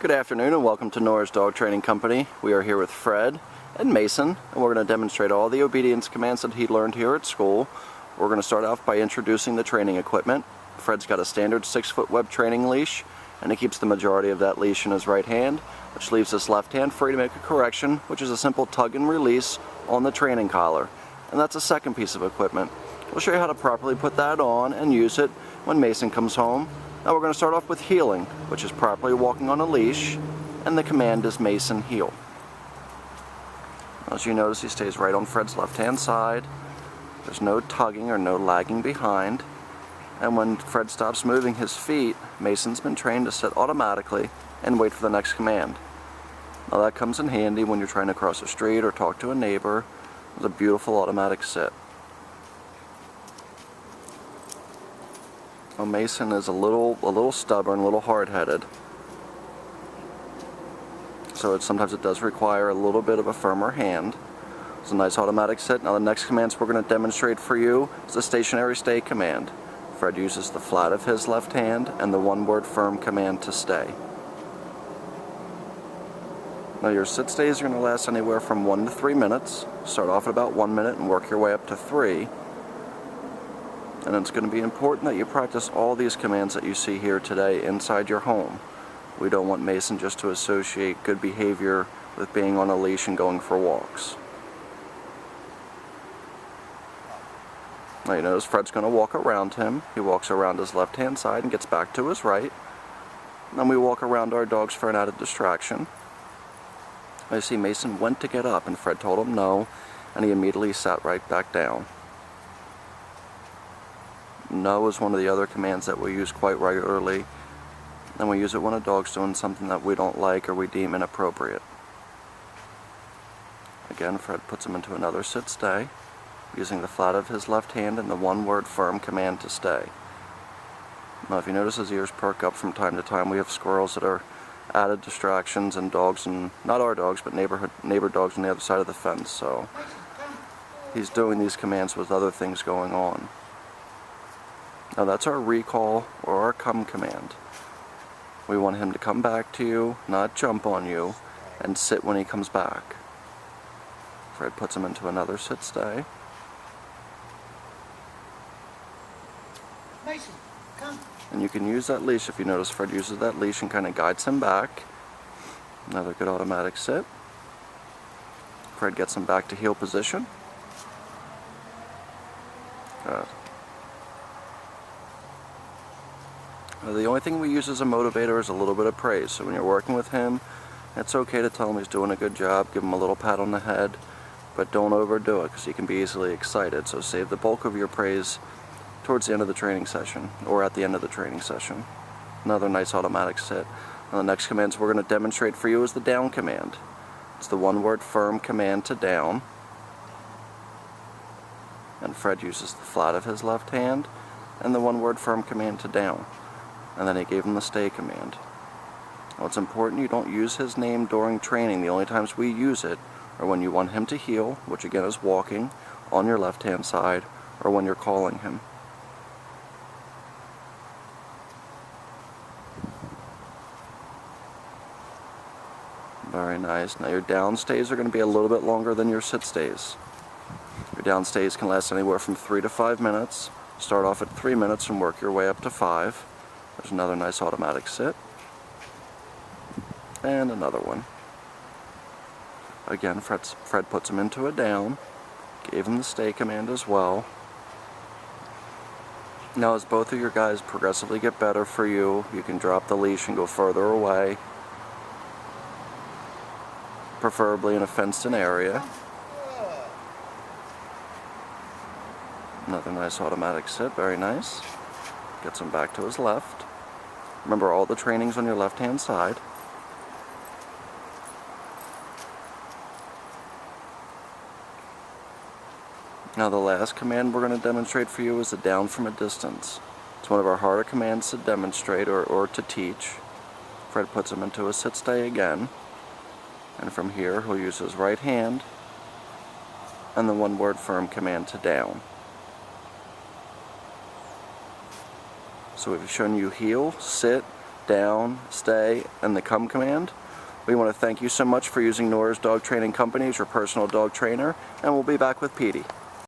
Good afternoon and welcome to Nora's Dog Training Company. We are here with Fred and Mason, and we're going to demonstrate all the obedience commands that he learned here at school. We're going to start off by introducing the training equipment. Fred's got a standard 6-foot web training leash, and he keeps the majority of that leash in his right hand, which leaves his left hand free to make a correction, which is a simple tug and release on the training collar. And that's a second piece of equipment. We'll show you how to properly put that on and use it when Mason comes home. Now we're going to start off with heeling, which is properly walking on a leash, and the command is Mason heel. As you notice, he stays right on Fred's left-hand side. There's no tugging or no lagging behind. And when Fred stops moving his feet, Mason's been trained to sit automatically and wait for the next command. Now that comes in handy when you're trying to cross the street or talk to a neighbor. It's a beautiful automatic sit. Well, Mason is a little stubborn, a little hard-headed. So sometimes it does require a little bit of a firmer hand. It's a nice automatic sit. Now the next commands we're going to demonstrate for you is the stationary stay command. Fred uses the flat of his left hand and the one-word firm command to stay. Now your sit stays are going to last anywhere from 1 to 3 minutes. Start off at about 1 minute and work your way up to 3. And it's going to be important that you practice all these commands that you see here today inside your home. We don't want Mason just to associate good behavior with being on a leash and going for walks. Now you notice Fred's going to walk around him. He walks around his left-hand side and gets back to his right. And then we walk around our dogs for an added distraction. Now you see Mason went to get up and Fred told him no, and he immediately sat right back down. No is one of the other commands that we use quite regularly, and we use it when a dog's doing something that we don't like or we deem inappropriate. Again, Fred puts him into another sit stay, using the flat of his left hand and the one-word firm command to stay. Now if you notice his ears perk up from time to time, we have squirrels that are added distractions and dogs, and not our dogs, but neighbor dogs on the other side of the fence, so he's doing these commands with other things going on. Now that's our recall or our come command. We want him to come back to you, not jump on you, and sit when he comes back. Fred puts him into another sit stay. Mason, come. And you can use that leash. If you notice, Fred uses that leash and kind of guides him back. Another good automatic sit. Fred gets him back to heel position. Good. The only thing we use as a motivator is a little bit of praise. So when you're working with him, it's okay to tell him he's doing a good job, give him a little pat on the head, but don't overdo it because he can be easily excited. So save the bulk of your praise towards the end of the training session, or at the end of the training session. Another nice automatic sit. Now the next commands we're going to demonstrate for you is the down command. It's the one-word firm command to down. And Fred uses the flat of his left hand and the one-word firm command to down. And then he gave him the stay command. Now it's important you don't use his name during training. The only times we use it are when you want him to heel, which again is walking on your left-hand side, or when you're calling him. Very nice. Now your down stays are going to be a little bit longer than your sit stays. Your down stays can last anywhere from 3 to 5 minutes. Start off at 3 minutes and work your way up to 5. There's another nice automatic sit. And another one. Again, Fred puts him into a down. Gave him the stay command as well. Now as both of your guys progressively get better for you, you can drop the leash and go further away. Preferably in a fenced-in area. Another nice automatic sit, very nice. Gets him back to his left. Remember, all the training's on your left-hand side. Now the last command we're going to demonstrate for you is the down from a distance. It's one of our harder commands to demonstrate or to teach. Fred puts him into a sit stay again. And from here, he'll use his right hand and the one-word firm command to down. So we've shown you heel, sit, down, stay, and the come command. We want to thank you so much for using Nora's Dog Training Company as your personal dog trainer, and we'll be back with Petey.